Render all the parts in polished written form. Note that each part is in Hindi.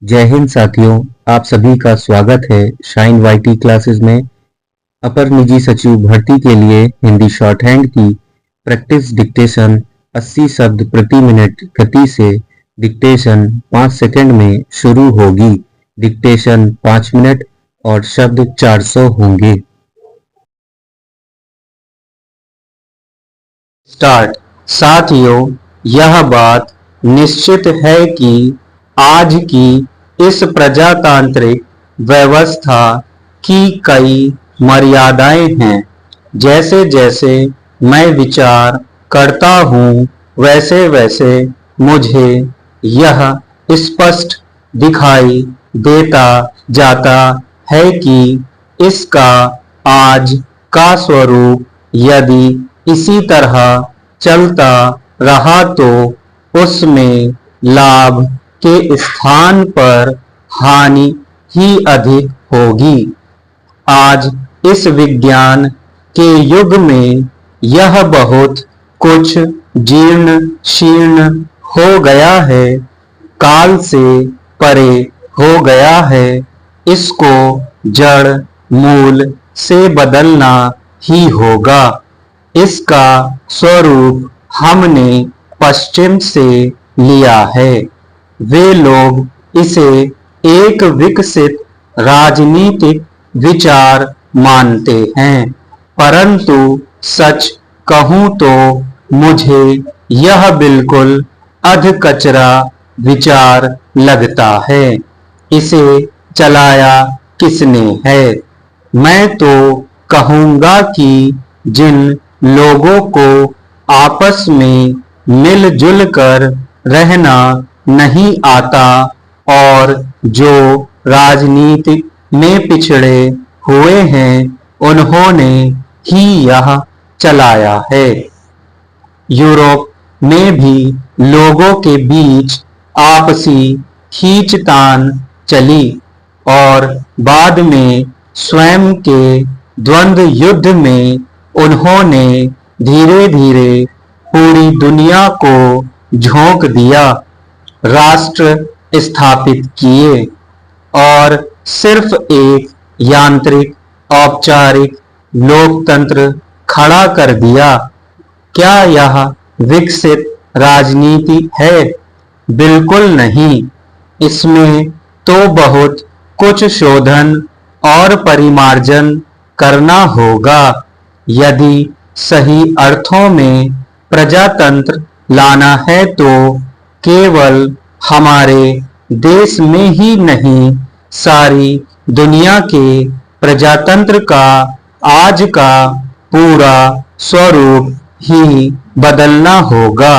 जय हिंद साथियों, आप सभी का स्वागत है शाइन वाईटी क्लासेस में। अपर निजी सचिव भर्ती के लिए हिंदी शॉर्ट हैंड की प्रैक्टिस डिक्टेशन 80 शब्द प्रति मिनट गति से डिक्टेशन 5 सेकंड में शुरू होगी। डिक्टेशन 5 मिनट और शब्द 400 होंगे। स्टार्ट। साथियों, यह बात निश्चित है कि आज की इस प्रजातांत्रिक व्यवस्था की कई मर्यादाएं हैं। जैसे जैसे मैं विचार करता हूँ वैसे वैसे मुझे यह स्पष्ट दिखाई देता जाता है कि इसका आज का स्वरूप यदि इसी तरह चलता रहा तो उसमें लाभ के स्थान पर हानि ही अधिक होगी। आज इस विज्ञान के युग में यह बहुत कुछ जीर्ण शीर्ण हो गया है, काल से परे हो गया है। इसको जड़ मूल से बदलना ही होगा। इसका स्वरूप हमने पश्चिम से लिया है। वे लोग इसे एक विकसित राजनीतिक विचार मानते हैं, परंतु सच कहूं तो मुझे यह बिल्कुल अधकचरा विचार लगता है। इसे चलाया किसने है? मैं तो कहूंगा कि जिन लोगों को आपस में मिलजुल कर रहना नहीं आता और जो राजनीति में पिछड़े हुए हैं, उन्होंने ही यह चलाया है। यूरोप में भी लोगों के बीच आपसी खींचतान चली और बाद में स्वयं के द्वंद्व युद्ध में उन्होंने धीरे धीरे पूरी दुनिया को झोंक दिया, राष्ट्र स्थापित किए और सिर्फ एक यांत्रिक औपचारिक लोकतंत्र खड़ा कर दिया। क्या यह विकसित राजनीति है? बिल्कुल नहीं। इसमें तो बहुत कुछ शोधन और परिमार्जन करना होगा यदि सही अर्थों में प्रजातंत्र लाना है। तो केवल हमारे देश में ही नहीं, सारी दुनिया के प्रजातंत्र का आज का पूरा स्वरूप ही बदलना होगा।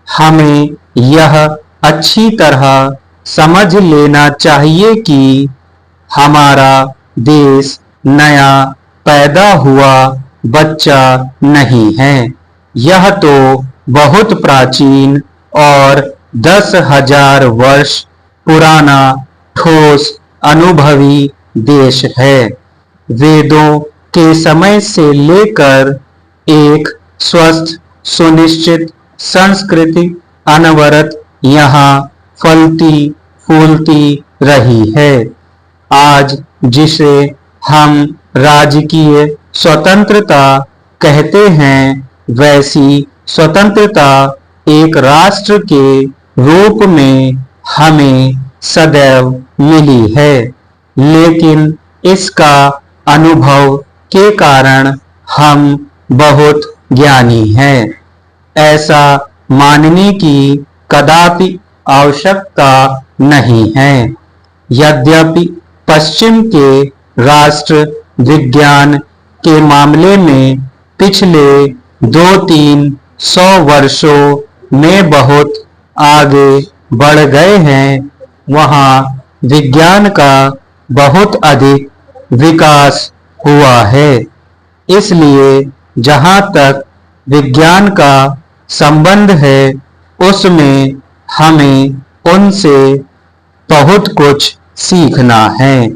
हमें यह अच्छी तरह समझ लेना चाहिए कि हमारा देश नया पैदा हुआ बच्चा नहीं है। यह तो बहुत प्राचीन और 10,000 वर्ष पुराना ठोस अनुभवी देश है। वेदों के समय से लेकर एक स्वस्थ सुनिश्चित संस्कृति अनवरत यहाँ फलती फूलती रही है। आज जिसे हम राजकीय स्वतंत्रता कहते हैं, वैसी स्वतंत्रता एक राष्ट्र के रूप में हमें सदैव मिली है, लेकिन इसका अनुभव के कारण हम बहुत ज्ञानी हैं। ऐसा मानने की कदापि आवश्यकता नहीं है। यद्यपि पश्चिम के राष्ट्र विज्ञान के मामले में पिछले 200-300 वर्षों में बहुत आगे बढ़ गए हैं, वहाँ विज्ञान का बहुत अधिक विकास हुआ है। इसलिए जहाँ तक विज्ञान का संबंध है, उसमें हमें उनसे बहुत कुछ सीखना है।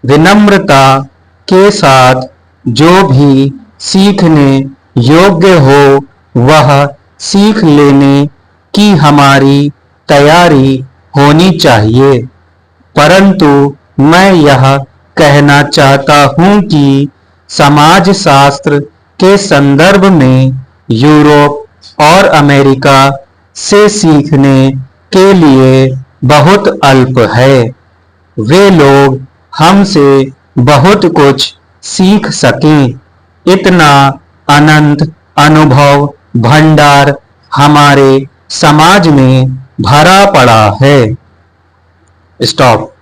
विनम्रता के साथ जो भी सीखने योग्य हो, वह सीख लेने की हमारी तैयारी होनी चाहिए। परंतु मैं यह कहना चाहता हूं कि समाजशास्त्र के संदर्भ में यूरोप और अमेरिका से सीखने के लिए बहुत अल्प है। वे लोग हमसे बहुत कुछ सीख सकें, इतना अनंत अनुभव भंडार हमारे समाज में भरा पड़ा है। स्टॉप।